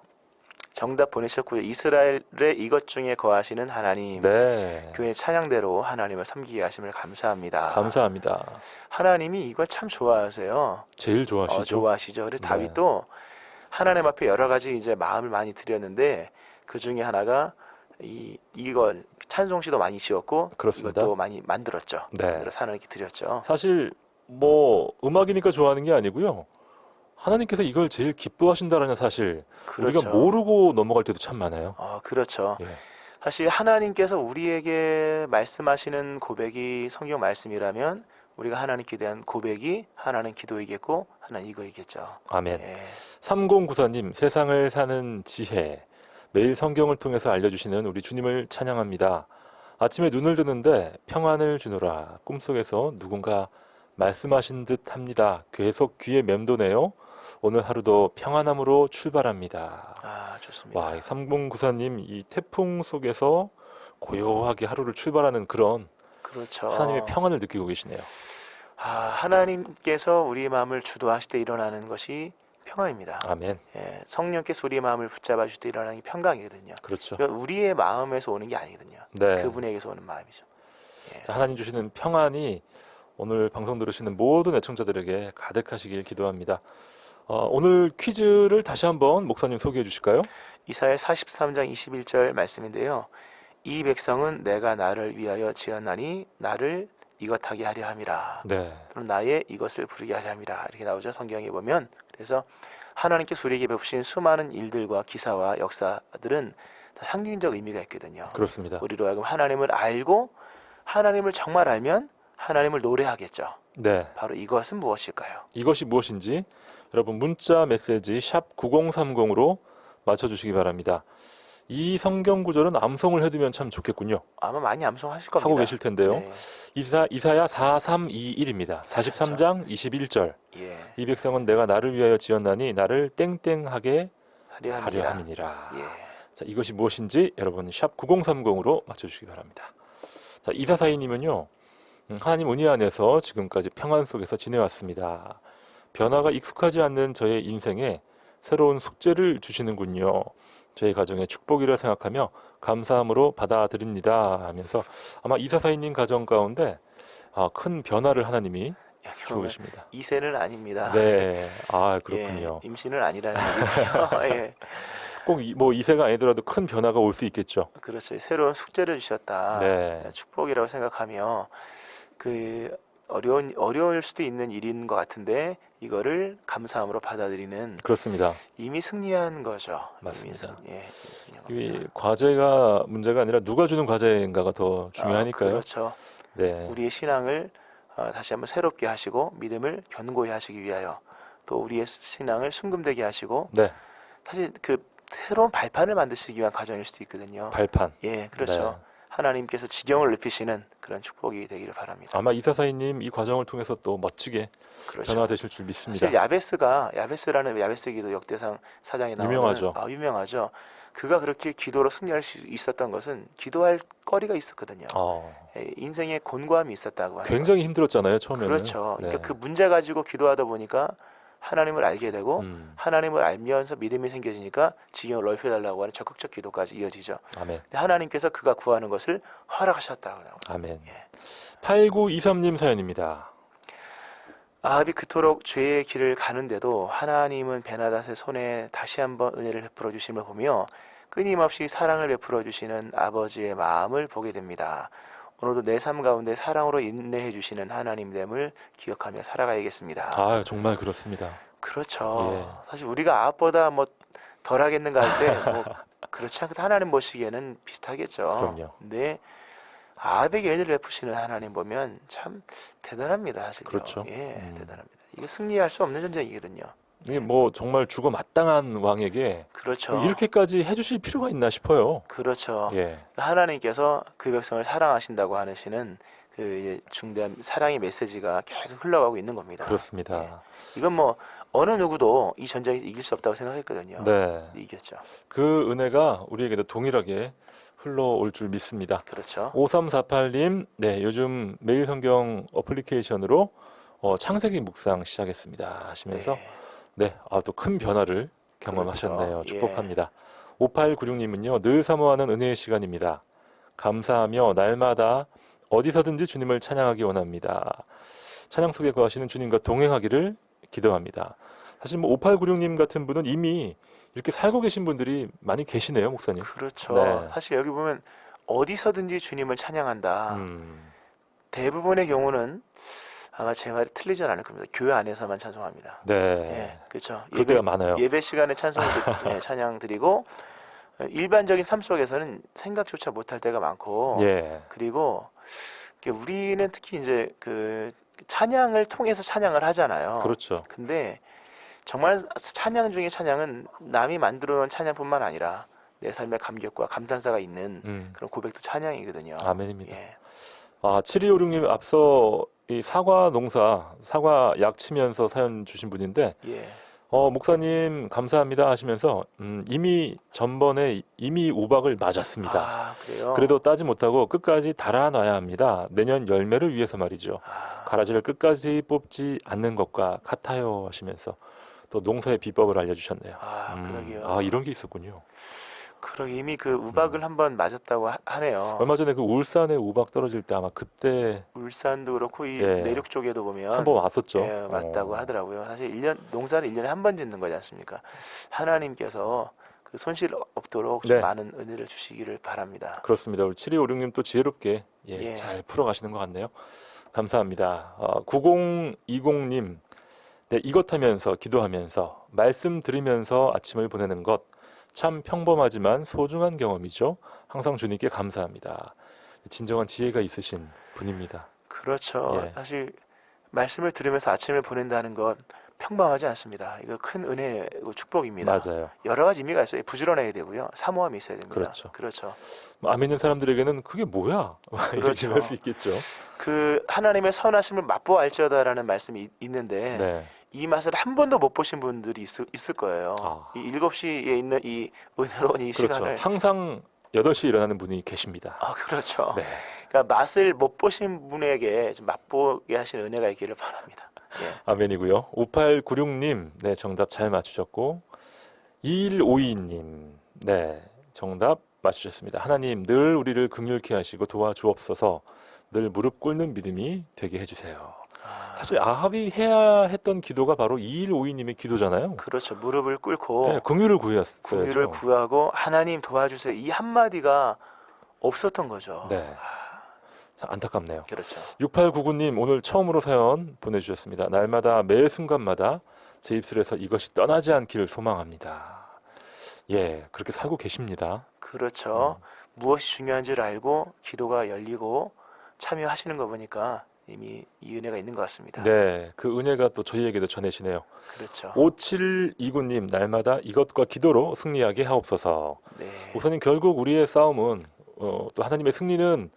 정답 보내셨고요. 이스라엘의 이것 중에 거하시는 하나님, 네, 교회 찬양대로 하나님을 섬기게 하심을 감사합니다. 감사합니다. 하나님이 이걸 참 좋아하세요. 제일 좋아하시죠? 좋아하시죠. 그래서 네. 다윗도 하나님 앞에 여러 가지 이제 마음을 많이 드렸는데 그 중에 하나가 이걸 찬송시도 많이 지었고 그렇습니다. 이것도 많이 만들었죠. 네. 만들어서 하나님께 드렸죠. 사실 뭐 음악이니까 좋아하는 게 아니고요. 하나님께서 이걸 제일 기뻐하신다라는 사실 그렇죠. 우리가 모르고 넘어갈 때도 참 많아요. 그렇죠. 예. 사실 하나님께서 우리에게 말씀하시는 고백이 성경 말씀이라면 우리가 하나님께 대한 고백이 하나는 기도이겠고 하나는 이거이겠죠. 아멘. 예. 3094님 세상을 사는 지혜 매일 성경을 통해서 알려주시는 우리 주님을 찬양합니다. 아침에 눈을 뜨는데 평안을 주노라 꿈속에서 누군가 말씀하신 듯 합니다. 계속 귀에 맴도네요. 오늘 하루도 평안함으로 출발합니다. 좋습니다. 와, 3094님 이 태풍 속에서 고요하게 하루를 출발하는 그런 그렇죠. 하나님의 평안을 느끼고 계시네요. 하나님께서 우리의 마음을 주도하실 때 일어나는 것이 평안입니다. 아멘. 예, 성령께서 우리의 마음을 붙잡아 주실 때 일어나는 게 평강이거든요. 그렇죠. 이건 우리의 마음에서 오는 게 아니거든요. 네. 그분에게서 오는 마음이죠. 예. 자, 하나님 주시는 평안이 오늘 방송 들으시는 모든 애청자들에게 가득하시길 기도합니다. 오늘 퀴즈를 다시 한번 목사님 소개해 주실까요? 이사야 43장 21절 말씀인데요. 이 백성은 내가 나를 위하여 지었나니 나를 이것하게 하려 함이라. 네. 또는 나의 이것을 부르게 하려 함이라. 이렇게 나오죠. 성경에 보면. 그래서 하나님께서 우리에게 베푸신 수많은 일들과 기사와 역사들은 다 상징적 의미가 있거든요. 그렇습니다. 우리로 하여금 하나님을 알고 하나님을 정말 알면 하나님을 노래하겠죠. 네. 바로 이것은 무엇일까요? 이것이 무엇인지 여러분 문자 메시지 샵 9030으로 맞춰주시기 바랍니다. 이 성경 구절은 암송을 해두면 참 좋겠군요. 아마 많이 암송하실 겁니다. 하고 계실 텐데요. 네. 이사야 4321입니다. 43장 21절. 예. 이 백성은 내가 나를 위하여 지었나니 나를 땡땡하게 하려 하려 함이라. 함이니라. 예. 자, 이것이 무엇인지 여러분 샵 9030으로 맞춰주시기 바랍니다. 자, 이사사이님은요. 하나님 은혜 안에서 지금까지 평안 속에서 지내왔습니다. 변화가 익숙하지 않는 저의 인생에 새로운 숙제를 주시는군요. 저희 가정의 축복이라 생각하며 감사함으로 받아들입니다 하면서 아마 이사사이님 가정 가운데 큰 변화를 하나님이 주고 계십니다. 이세는 아닙니다. 네, 그렇군요. 예, 임신은 아니라는 얘기고요. 예. 꼭 뭐 이세가 아니더라도 큰 변화가 올 수 있겠죠. 그렇죠. 새로운 숙제를 주셨다. 네, 축복이라고 생각하며 그 어려울 수도 있는 일인 것 같은데 이거를 감사함으로 받아들이는 그렇습니다. 이미 승리한 거죠. 맞습니다. 이미 승리한 이 겁니다. 과제가 문제가 아니라 누가 주는 과제인가가 더 중요하니까요. 그렇죠. 네, 우리의 신앙을 다시 한번 새롭게 하시고 믿음을 견고히 하시기 위하여 또 우리의 신앙을 순금되게 하시고 네, 사실 그 새로운 발판을 만드시기 위한 과정일 수도 있거든요. 발판. 예, 그렇죠. 네. 하나님께서 지경을 높이시는 그런 축복이 되기를 바랍니다. 아마 이사사이님 이 과정을 통해서 또 멋지게 그렇죠. 변화되실 줄 믿습니다. 사실 야베스라는 야베스기도 역대상 사장에 나오는 유명하죠. 유명하죠. 그가 그렇게 기도로 승리할 수 있었던 것은 기도할 거리가 있었거든요. 예, 인생에 곤고함이 있었다고 하는 굉장히 힘들었잖아요 처음에는. 그렇죠. 네. 그러니까 그 문제 가지고 기도하다 보니까 하나님을 알게 되고 하나님을 알면서 믿음이 생겨지니까 지경을 넓혀달라고 하는 적극적 기도까지 이어지죠. 아멘. 근데 하나님께서 그가 구하는 것을 허락하셨다고 나옵니다. 아멘. 예. 8923님 사연입니다. 아합이 그토록 죄의 길을 가는데도 하나님은 베나닷의 손에 다시 한번 은혜를 베풀어 주심을 보며 끊임없이 사랑을 베풀어 주시는 아버지의 마음을 보게 됩니다. 오늘도 내 삶 가운데 사랑으로 인내해 주시는 하나님됨을 기억하며 살아가야겠습니다. 아, 정말 그렇습니다. 그렇죠. 예. 사실 우리가 아합보다 뭐 덜하겠는가 할 때 뭐 그렇지 않고 하나님 보시기에는 비슷하겠죠. 그럼요. 근데 아합에게 은혜를 베푸시는 하나님 보면 참 대단합니다. 사실요. 그렇죠. 예, 대단합니다. 이게 승리할 수 없는 전쟁이거든요. 이게 뭐 정말 죽어 마땅한 왕에게 그렇죠. 이렇게까지 해주실 필요가 있나 싶어요. 그렇죠. 예. 하나님께서 그 백성을 사랑하신다고 하시는 그 이제 중대한 사랑의 메시지가 계속 흘러가고 있는 겁니다. 그렇습니다. 예. 이건 뭐 어느 누구도 이 전쟁에서 이길 수 없다고 생각했거든요. 네. 근데 이겼죠. 그 은혜가 우리에게도 동일하게 흘러올 줄 믿습니다. 그렇죠. 5348님, 네, 요즘 매일 성경 어플리케이션으로 창세기 묵상 시작했습니다 하시면서 네, 또 큰 변화를 경험하셨네요. 그렇죠. 축복합니다. 5896님은요, 늘 사모하는 은혜의 시간입니다. 감사하며 날마다 어디서든지 주님을 찬양하기 원합니다. 찬양 속에 거하시는 주님과 동행하기를 기도합니다. 사실 뭐 5896님 같은 분은 이미 이렇게 살고 계신 분들이 많이 계시네요, 목사님. 그렇죠. 네. 사실 여기 보면 어디서든지 주님을 찬양한다. 대부분의 경우는 아마 제 말이 틀리진 않을 겁니다. 교회 안에서만 찬송합니다. 네. 예, 그렇죠. 그럴 때가 많아요. 예배 시간에 찬양 드리고 일반적인 삶 속에서는 생각조차 못할 때가 많고 예. 그리고 우리는 특히 이제 그 찬양을 통해서 찬양을 하잖아요. 그렇죠. 근데 정말 찬양 중에 찬양은 남이 만들어 놓은 찬양뿐만 아니라 내 삶의 감격과 감탄사가 있는 그런 고백도 찬양이거든요. 아멘입니다. 예. 7256님 앞서 이 사과 농사, 사과 약 치면서 사연 주신 분인데 예. 목사님 감사합니다 하시면서 이미 전번에 이미 우박을 맞았습니다. 아, 그래요? 그래도 따지 못하고 끝까지 달아놔야 합니다. 내년 열매를 위해서 말이죠. 가라지를 끝까지 뽑지 않는 것과 같아요 하시면서 또 농사의 비법을 알려주셨네요. 그러게요. 이런 게 있었군요. 그러게 이미 그 우박을 한번 맞았다고 하네요. 얼마 전에 그 울산에 우박 떨어질 때 아마 그때 울산도 그렇고 이 예. 내륙 쪽에도 보면 한번 왔었죠. 예, 맞다고 하더라고요. 사실 농사는 1년에 한 번 짓는 거지 않습니까? 하나님께서 그 손실 없도록 좀 네. 많은 은혜를 주시기를 바랍니다. 그렇습니다. 우리 7256님 또 지혜롭게 예. 잘 풀어가시는 것 같네요. 감사합니다. 9020님, 네, 이것 하면서 기도하면서 말씀 들으면서 아침을 보내는 것 참 평범하지만 소중한 경험이죠. 항상 주님께 감사합니다. 진정한 지혜가 있으신 분입니다. 그렇죠. 예. 사실 말씀을 들으면서 아침을 보낸다는 것 평범하지 않습니다. 이거 큰 은혜고 축복입니다. 맞아요. 여러 가지 의미가 있어요. 부지런해야 되고요. 사모함이 있어야 됩니다. 그렇죠. 그렇죠. 안 믿는 사람들에게는 그게 뭐야? 이렇게 그렇죠. 할 수 있겠죠. 그 하나님의 선하심을 맛보알지어다라는 말씀이 있는데 네. 이 맛을 한 번도 못 보신 분들이 있을 거예요. 아. 이 7시에 있는 이 은혜로운 이 그렇죠. 시간을 항상 8시에 일어나는 분이 계십니다. 그렇죠. 네. 그러니까 맛을 못 보신 분에게 좀 맛보게 하시는 은혜가 있기를 바랍니다. 예. 아멘이고요. 5896님, 네, 정답 잘 맞추셨고 2152님, 네, 정답 맞추셨습니다. 하나님 늘 우리를 긍휼케 하시고 도와주옵소서. 늘 무릎 꿇는 믿음이 되게 해주세요. 사실 아합이 해야 했던 기도가 바로 2152님의 기도잖아요. 그렇죠. 무릎을 꿇고 네, 긍휼을 구했어요. 긍휼을 구하고 하나님 도와주세요. 이 한마디가 없었던 거죠. 네. 참 안타깝네요. 그렇죠. 6899님 오늘 처음으로 사연 보내주셨습니다. 날마다 매 순간마다 제 입술에서 이것이 떠나지 않기를 소망합니다. 예, 그렇게 살고 계십니다. 그렇죠. 무엇이 중요한지를 알고 기도가 열리고 참여하시는 거 보니까 이미 이 은혜가 있는 것 같습니다. 네, 그 은혜가 또 저희에게도 전해지네요. 그렇죠. 5729님 날마다 이것과 기도로 승리하게 하옵소서. 네. 목사님 결국 우리의 싸움은 또 하나님의 승리는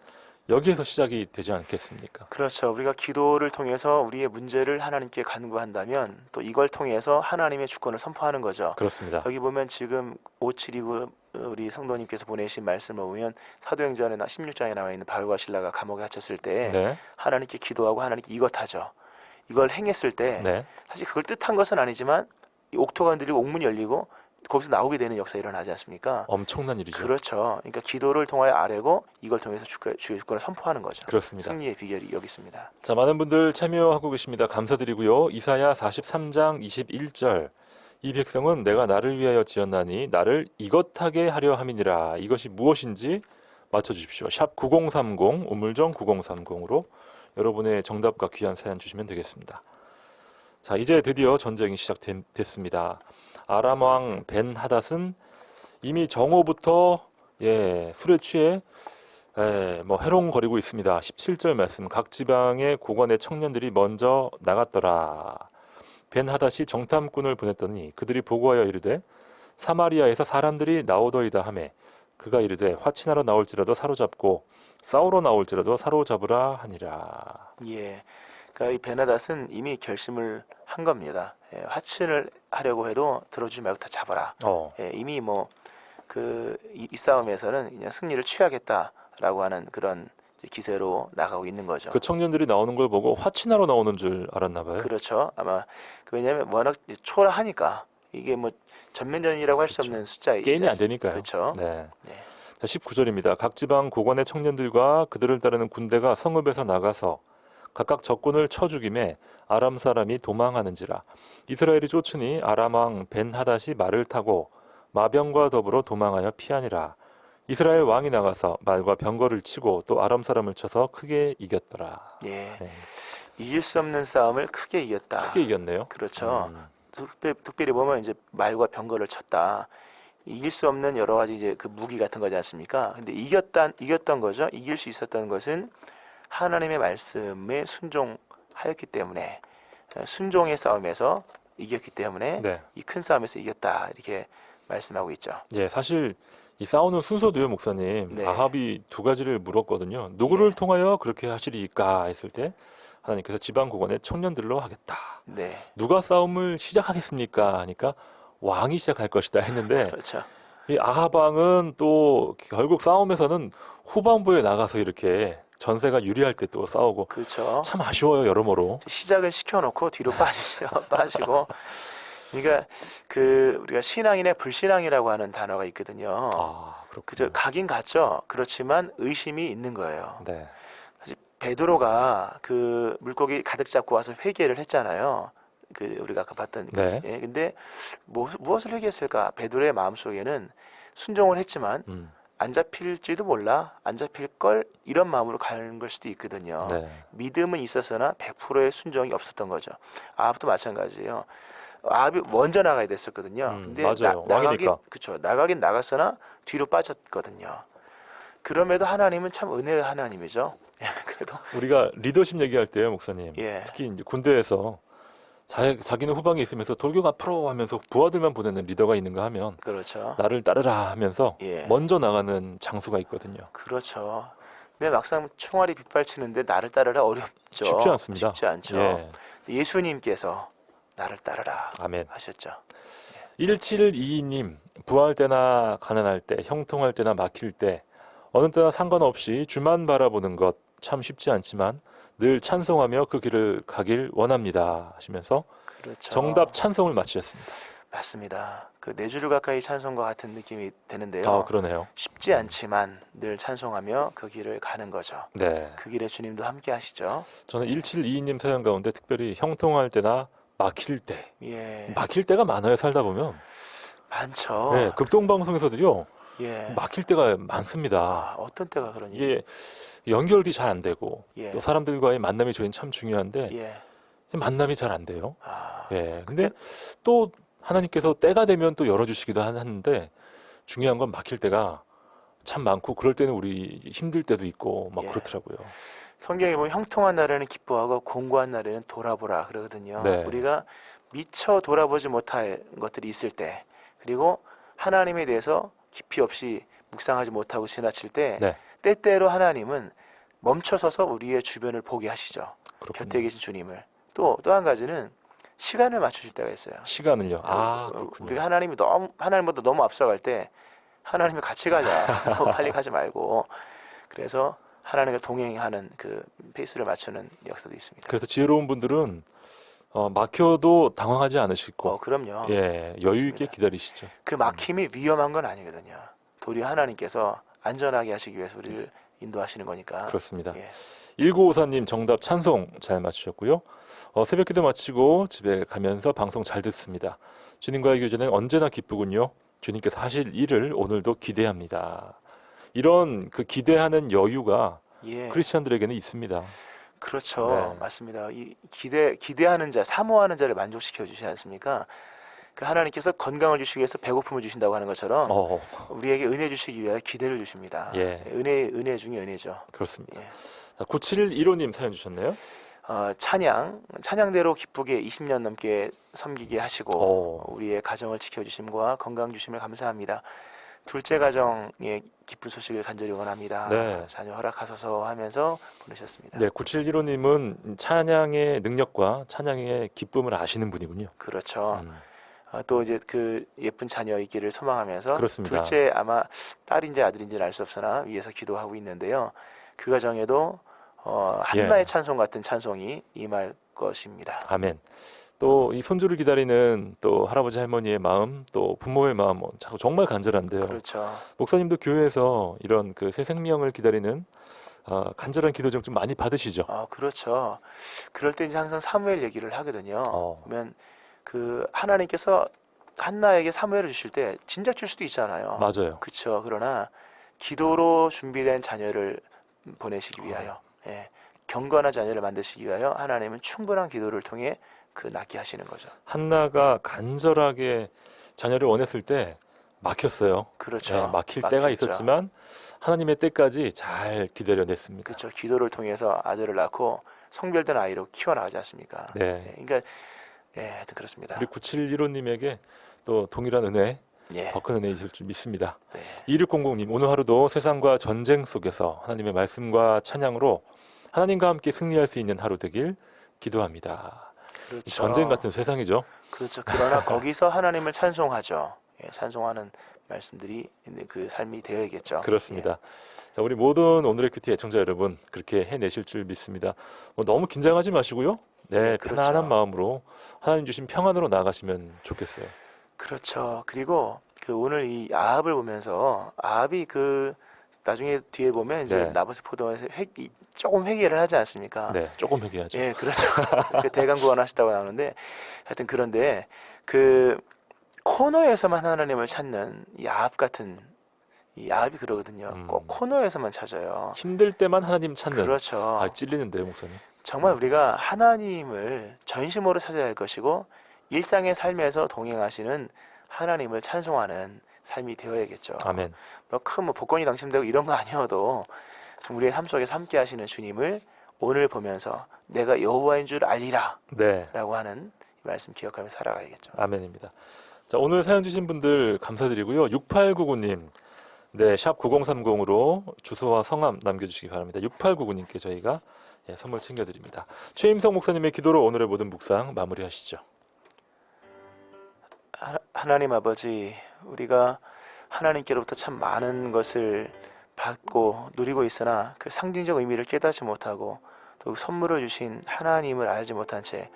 여기에서 시작이 되지 않겠습니까? 그렇죠. 우리가 기도를 통해서 우리의 문제를 하나님께 간구한다면 또 이걸 통해서 하나님의 주권을 선포하는 거죠. 그렇습니다. 여기 보면 지금 5729 우리 성도님께서 보내신 말씀을 보면 사도행전에 16장에 나와 있는 바울과 실라가 감옥에 갇혔을 때 네, 하나님께 기도하고 하나님께 이것 하죠. 이걸 행했을 때 네. 사실 그걸 뜻한 것은 아니지만 이 옥토가 흔들리고 옥문이 열리고 거기서 나오게 되는 역사가 일어나지 않습니까? 엄청난 일이죠. 그렇죠. 그러니까 기도를 통하여 아뢰고 이걸 통해서 주의 주권을 선포하는 거죠. 그렇습니다. 승리의 비결이 여기 있습니다. 자, 많은 분들 참여하고 계십니다. 감사드리고요. 이사야 43장 21절. 이 백성은 내가 나를 위하여 지었나니 나를 이것하게 하려 함이니라. 이것이 무엇인지 맞춰주십시오. 샵 9030 우물정 9030으로 여러분의 정답과 귀한 사연 주시면 되겠습니다. 자, 이제 드디어 전쟁이 시작됐습니다. 아람 왕 벤 하닷은 이미 정오부터 술에 취해 해롱거리고 있습니다. 17절 말씀. 각 지방의 고관의 청년들이 먼저 나갔더라. 벤 하닷이 정탐꾼을 보냈더니 그들이 보고하여 이르되 사마리아에서 사람들이 나오더이다 하매 그가 이르되 화친하러 나올지라도 사로잡고 싸우러 나올지라도 사로잡으라 하니라. 예. 그러니까 이 베나닷은 이미 결심을 한 겁니다. 화친을 하려고 해도 들어주지 말고 다 잡아라. 이미 이 싸움에서는 그냥 승리를 취하겠다라고 하는 그런 기세로 나가고 있는 거죠. 그 청년들이 나오는 걸 보고 화친하러 나오는 줄 알았나 봐요. 그렇죠. 아마 왜냐하면 워낙 초라하니까 이게 전면전이라고 할 수 그렇죠. 없는 숫자이지 게임이 안 되니까요. 그렇죠. 네. 네. 자, 19절입니다. 각 지방 고관의 청년들과 그들을 따르는 군대가 성읍에서 나가서 각각 적군을 쳐 죽임에 아람 사람이 도망하는지라. 이스라엘이 쫓으니 아람 왕 벤 하닷이 말을 타고 마병과 더불어 도망하여 피하니라. 이스라엘 왕이 나가서 말과 병거를 치고 또 아람 사람을 쳐서 크게 이겼더라. 예. 네. 이길 수 없는 싸움을 크게 이겼다. 크게 이겼네요. 그렇죠. 특별히 보면 이제 말과 병거를 쳤다. 이길 수 없는 여러 가지 이제 그 무기 같은 거지 않습니까? 근데 이겼던 거죠. 이길 수 있었던 것은 하나님의 말씀에 순종하였기 때문에 순종의 싸움에서 이겼기 때문에 네. 이 큰 싸움에서 이겼다 이렇게 말씀하고 있죠. 예, 사실 이 싸우는 순서도요, 목사님. 네. 아합이 두 가지를 물었거든요. 누구를 예. 통하여 그렇게 하시리까 했을 때 하나님께서 지방 고관의 청년들로 하겠다. 네, 누가 싸움을 시작하겠습니까? 하니까 왕이 시작할 것이다 했는데 그렇죠. 이 아합 왕은 또 결국 싸움에서는 후반부에 나가서 이렇게 전세가 유리할 때 또 싸우고 그렇죠. 참 아쉬워요, 여러모로. 시작을 시켜놓고 뒤로 빠지고. 그러니까 우리가 신앙인의 불신앙이라고 하는 단어가 있거든요. 아, 그죠? 그렇군요. 가긴 갔죠. 그렇지만 의심이 있는 거예요. 네. 사실 베드로가 그 물고기 가득 잡고 와서 회개를 했잖아요. 우리가 아까 봤던 네. 예, 근데 무엇을 회개했을까? 베드로의 마음속에는 순종을 했지만 안 잡힐지도 몰라, 안 잡힐 걸 이런 마음으로 가는 걸 수도 있거든요. 네. 믿음은 있었으나 100%의 순종이 없었던 거죠. 아합도 마찬가지예요. 아합이 먼저 나가야 됐었거든요. 근데 맞아요. 왕이니까. 나가긴 나갔으나 뒤로 빠졌거든요. 그럼에도 하나님은 참 은혜의 하나님이죠. 그래도 우리가 리더십 얘기할 때요, 목사님. 예. 특히 이제 군대에서 자기는 후방에 있으면서 돌격 앞으로 하면서 부하들만 보내는 리더가 있는가 하면 그렇죠. 나를 따르라 하면서 예. 먼저 나가는 장수가 있거든요. 그렇죠. 근데 막상 총알이 빗발치는데 나를 따르라 어렵죠. 쉽지 않습니다. 쉽지 않죠. 예. 예수님께서 나를 따르라 아멘. 하셨죠. 1722님, 부할 때나 가난할 때, 형통할 때나 막힐 때, 어느 때나 상관없이 주만 바라보는 것 참 쉽지 않지만 늘 찬송하며 그 길을 가길 원합니다 하시면서 그렇죠. 정답 찬송을 마치셨습니다. 맞습니다. 그 4줄 가까이 찬송과 같은 느낌이 드는데요. 아, 그러네요. 쉽지 않지만 늘 찬송하며 그 길을 가는 거죠. 네. 그 길에 주님도 함께 하시죠. 저는 1722님 사연 가운데 특별히 형통할 때나 막힐 때, 예. 막힐 때가 많아요, 살다 보면. 많죠. 네, 극동방송에서도요, 예. 막힐 때가 많습니다. 아, 어떤 때가 그러니? 이게 연결이 잘 안 되고, 예. 또 사람들과의 만남이 저희는 참 중요한데, 예. 만남이 잘 안 돼요. 아, 예. 근데 또 하나님께서 때가 되면 또 열어주시기도 하는데, 중요한 건 막힐 때가 참 많고, 그럴 때는 우리 힘들 때도 있고, 막 예. 그렇더라고요. 성경에 보면 형통한 날에는 기뻐하고 공고한 날에는 돌아보라 그러거든요. 네. 우리가 미처 돌아보지 못할 것들이 있을 때, 그리고 하나님에 대해서 깊이 없이 묵상하지 못하고 지나칠 때, 네. 때때로 하나님은 멈춰서서 우리의 주변을 보게 하시죠. 그렇군요. 곁에 계신 주님을. 또 한 가지는 시간을 맞추실 때가 있어요. 시간을요. 아, 그렇군요. 우리가 하나님보다 너무 앞서갈 때 하나님이 같이 가자. 너무 빨리 가지 말고. 그래서 하나님과 동행하는 그 페이스를 맞추는 역사도 있습니다. 그래서 지혜로운 분들은 막혀도 당황하지 않으시고 그럼요. 예, 여유 있게 맞습니다. 기다리시죠. 그 막힘이 위험한 건 아니거든요. 도리어 하나님께서 안전하게 하시기 위해서 우리를 인도하시는 거니까. 그렇습니다. 예. 1954님 정답 찬송 잘 맞추셨고요. 새벽 기도 마치고 집에 가면서 방송 잘 듣습니다. 주님과의 교제는 언제나 기쁘군요. 주님께서 하실 일을 오늘도 기대합니다. 이런 그 기대하는 여유가 예. 크리스천들에게는 있습니다. 그렇죠. 네. 맞습니다. 이 기대하는 자, 사모하는 자를 만족시켜 주시지 않습니까? 그 하나님께서 건강을 주시기 위해서 배고픔을 주신다고 하는 것처럼 우리에게 은혜 주시기 위하여 기대를 주십니다. 예. 은혜 중에 은혜죠. 그렇습니다. 예. 자, 9715님 사연 주셨네요. 찬양대로 기쁘게 20년 넘게 섬기게 하시고 우리의 가정을 지켜주심과 건강 주심을 감사합니다. 둘째 가정의 기쁜 소식을 간절히 원합니다. 네. 자녀 허락하소서 하면서 보내셨습니다. 네, 9715님은 찬양의 능력과 찬양의 기쁨을 아시는 분이군요. 그렇죠. 또 이제 그 예쁜 자녀 있기를 소망하면서 그렇습니다. 둘째 아마 딸인지 아들인지는 알 수 없으나 위에서 기도하고 있는데요. 그 가정에도 한나의 찬송 같은 찬송이 임할 것입니다. 아멘. 또 이 손주를 기다리는 또 할아버지 할머니의 마음, 또 부모의 마음은 정말 간절한데요. 그렇죠. 목사님도 교회에서 이런 그 새 생명을 기다리는 간절한 기도 좀 많이 받으시죠? 그렇죠. 그럴 때 이제 항상 사무엘 얘기를 하거든요. 어. 그러면 그 하나님께서 한나에게 사무엘을 주실 때 진작 줄 수도 있잖아요. 맞아요. 그렇죠. 그러나 기도로 준비된 자녀를 보내시기 위하여, 경건한 자녀를 만드시기 위하여 하나님은 충분한 기도를 통해 그 낳게 하시는 거죠. 한나가 간절하게 자녀를 원했을 때 막혔어요. 그렇죠. 네, 막힐 막혔죠. 때가 있었지만 하나님의 때까지 잘 기다려냈습니다. 그렇죠. 기도를 통해서 아들을 낳고 성별된 아이로 키워나가지 않습니까? 네. 그러니까 하여튼 그렇습니다. 우리 9715님에게 또 동일한 은혜, 예. 더 큰 은혜 있을 줄 믿습니다. 네. 2600님, 오늘 하루도 세상과 전쟁 속에서 하나님의 말씀과 찬양으로 하나님과 함께 승리할 수 있는 하루 되길 기도합니다. 그렇죠. 전쟁 같은 세상이죠. 그렇죠. 그러나 거기서 하나님을 찬송하죠. 찬송하는 말씀들이 있는 그 삶이 되어야겠죠. 그렇습니다. 자, 우리 모든 오늘의 큐티 애청자 여러분 그렇게 해내실 줄 믿습니다. 너무 긴장하지 마시고요. 네, 그렇죠. 편안한 마음으로 하나님 주신 평안으로 나아가시면 좋겠어요. 그렇죠. 그리고 그 오늘 이 아합을 보면서 아합이 그 나중에 뒤에 보면 이제 네. 나봇의 포도원에서 조금 회개를 하지 않습니까? 네, 조금 회개하죠. 예, 그렇죠. 그 대강 구원하시다고 나오는데 하여튼 그런데 그 코너에서만 하나님을 찾는 이 아합 같은 이 아합이 그러거든요. 꼭 코너에서만 찾아요. 힘들 때만 하나님 찾는. 그렇죠. 찔리는데요, 목사님. 정말 우리가 하나님을 전심으로 찾아야 할 것이고 일상의 삶에서 동행하시는 하나님을 찬송하는 삶이 되어야겠죠. 아멘. 큰 복권이 당첨되고 이런 거 아니어도 좀 우리의 삶 속에서 함께 하시는 주님을 오늘 보면서 내가 여호와인 줄 알리라 네, 라고 하는 이 말씀 기억하며 살아가야겠죠. 아멘입니다. 자, 오늘 사연 주신 분들 감사드리고요. 6899님, 네, 샵 9030으로 주소와 성함 남겨주시기 바랍니다. 6899님께 저희가 선물 챙겨드립니다. 최임성 목사님의 기도로 오늘의 모든 묵상 마무리하시죠. 하나님 아버지, 우리가 하나님께로부터 참 많은 것을 받고 누리고 있으나 그 상징적 의미를 깨닫지 못하고 또 선물을 주신 하나님을 알지 못한 채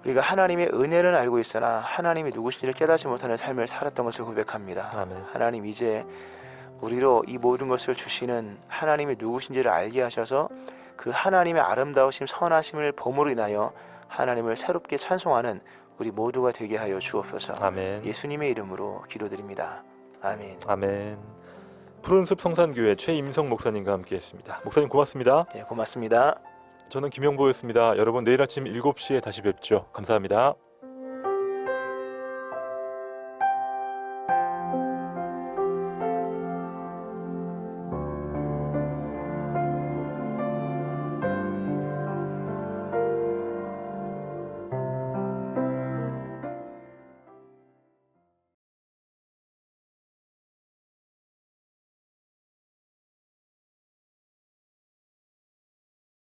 우리가 하나님의 은혜는 알고 있으나 하나님이 누구신지를 깨닫지 못하는 삶을 살았던 것을 고백합니다. 아멘. 하나님, 이제 우리로 이 모든 것을 주시는 하나님이 누구신지를 알게 하셔서 그 하나님의 아름다우심 선하심을 범으로 인하여 하나님을 새롭게 찬송하는 우리 모두가 되게 하여 주옵소서. 아멘. 예수님의 이름으로 기도드립니다. 아멘. 아멘. 푸른숲 성산교회 최임성 목사님과 함께했습니다. 목사님 고맙습니다. 네, 고맙습니다. 저는 김영보였습니다. 여러분 내일 아침 7시에 다시 뵙죠. 감사합니다.